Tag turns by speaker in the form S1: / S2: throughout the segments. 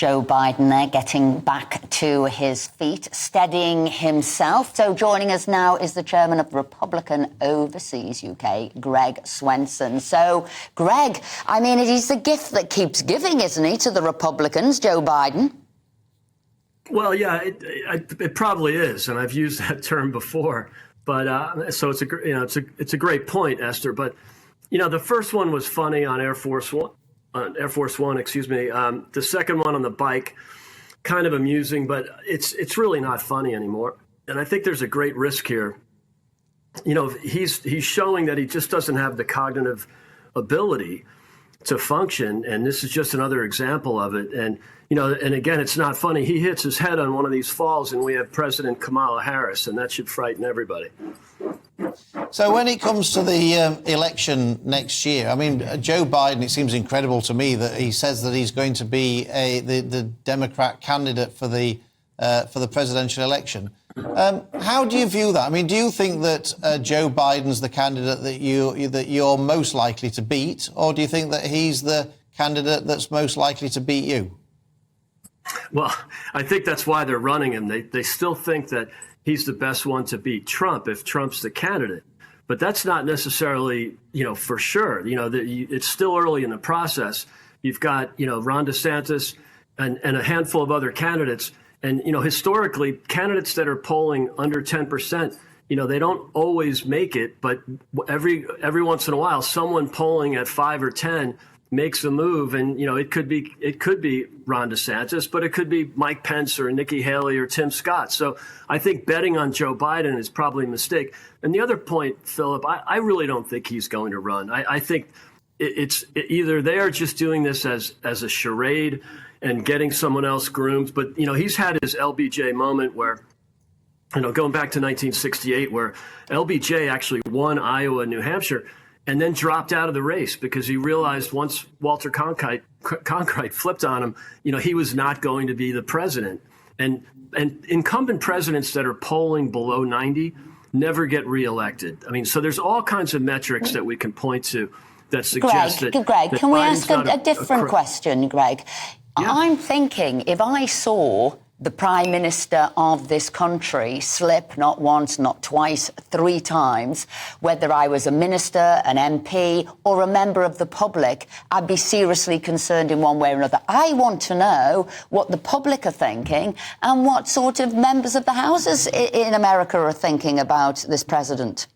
S1: Joe Biden there getting back to his feet, steadying himself. So joining us now is the chairman of Republican Overseas UK, Greg Swenson. So, Greg, I mean, it is the gift that keeps giving, isn't he, to the Republicans, Joe Biden?
S2: Well, yeah, it probably is, and I've used that term before. But so it's a great point, Esther. But the first one was funny on Air Force One. The second one on the bike, kind of amusing, but it's really not funny anymore. And I think there's a great risk here. He's showing that he just doesn't have the cognitive ability to function, and this is just another example of it. And and again, it's not funny. He hits his head on one of these falls, and we have President Kamala Harris, and that should frighten everybody.
S3: So when it comes to the election next year, I mean, Joe Biden, it seems incredible to me that he says that he's going to be the Democrat candidate for the presidential election. How do you view that? I mean, do you think that Joe Biden's the candidate that you're most likely to beat, or do you think that he's the candidate that's most likely to beat you?
S2: Well, I think that's why they're running him. They still think that he's the best one to beat Trump if Trump's the candidate. But that's not necessarily, for sure. It's still early in the process. You've got, Ron DeSantis and a handful of other candidates. And, historically, candidates that are polling under 10%, they don't always make it. But every once in a while, someone polling at 5 or 10 makes a move. And, it could be Ron DeSantis, but it could be Mike Pence or Nikki Haley or Tim Scott. So I think betting on Joe Biden is probably a mistake. And the other point, Philip, I really don't think he's going to run. I think it's either they are just doing this as a charade and getting someone else groomed. But, he's had his LBJ moment where, going back to 1968, where LBJ actually won Iowa and New Hampshire and then dropped out of the race because he realized once Walter Cronkite flipped on him, he was not going to be the president. And incumbent presidents that are polling below 90 never get reelected. I mean, so there's all kinds of metrics that we can point to that suggest
S1: Greg,
S2: that
S1: can we
S2: Biden's
S1: ask a different question, Greg?
S2: Yeah.
S1: I'm thinking if I saw the Prime Minister of this country slip not once, not twice, 3 times, whether I was a minister, an MP or a member of the public, I'd be seriously concerned in one way or another. I want to know what the public are thinking and what sort of members of the houses in America are thinking about this president.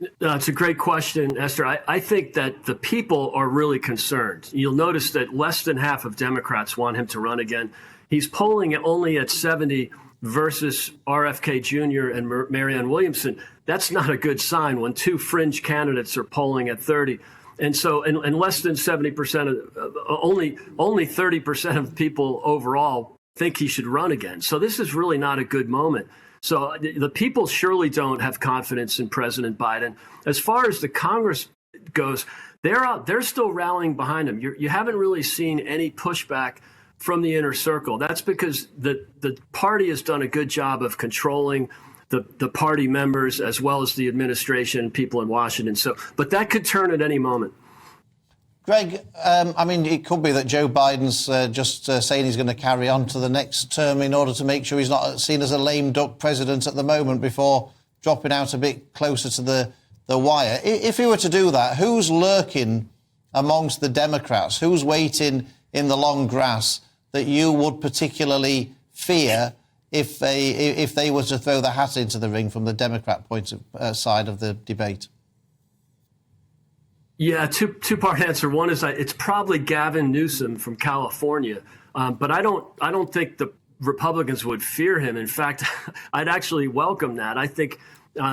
S2: It's a great question, Esther. I think that the people are really concerned. You'll notice that less than half of Democrats want him to run again. He's polling only at 70 versus RFK Jr. and Marianne Williamson. That's not a good sign when 2 fringe candidates are polling at 30. And so, and less than 70% of, only 30% of people overall think he should run again. So this is really not a good moment. So the people surely don't have confidence in President Biden. As far as the Congress goes, they're still rallying behind him. You haven't really seen any pushback from the inner circle. That's because the party has done a good job of controlling the party members as well as the administration and people in Washington. So, but that could turn at any moment.
S3: Greg, I mean, it could be that Joe Biden's just saying he's going to carry on to the next term in order to make sure he's not seen as a lame duck president at the moment before dropping out a bit closer to the wire. If he were to do that, who's lurking amongst the Democrats? Who's waiting in the long grass that you would particularly fear if they were to throw the hat into the ring from the Democrat side of the debate?
S2: Yeah, two-part answer. One is it's probably Gavin Newsom from California, but I don't think the Republicans would fear him. In fact, I'd actually welcome that. I think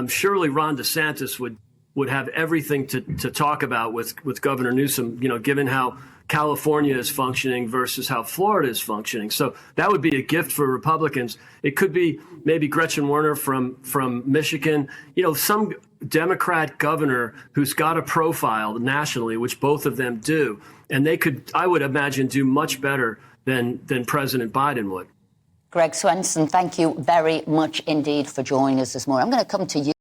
S2: surely Ron DeSantis would have everything to talk about with Governor Newsom, given how California is functioning versus how Florida is functioning. So that would be a gift for Republicans. It could be maybe Gretchen Werner from Michigan, some Democrat governor who's got a profile nationally, which both of them do. And they could, I would imagine, do much better than President Biden would.
S1: Greg Swenson, thank you very much indeed for joining us this morning. I'm going to come to you.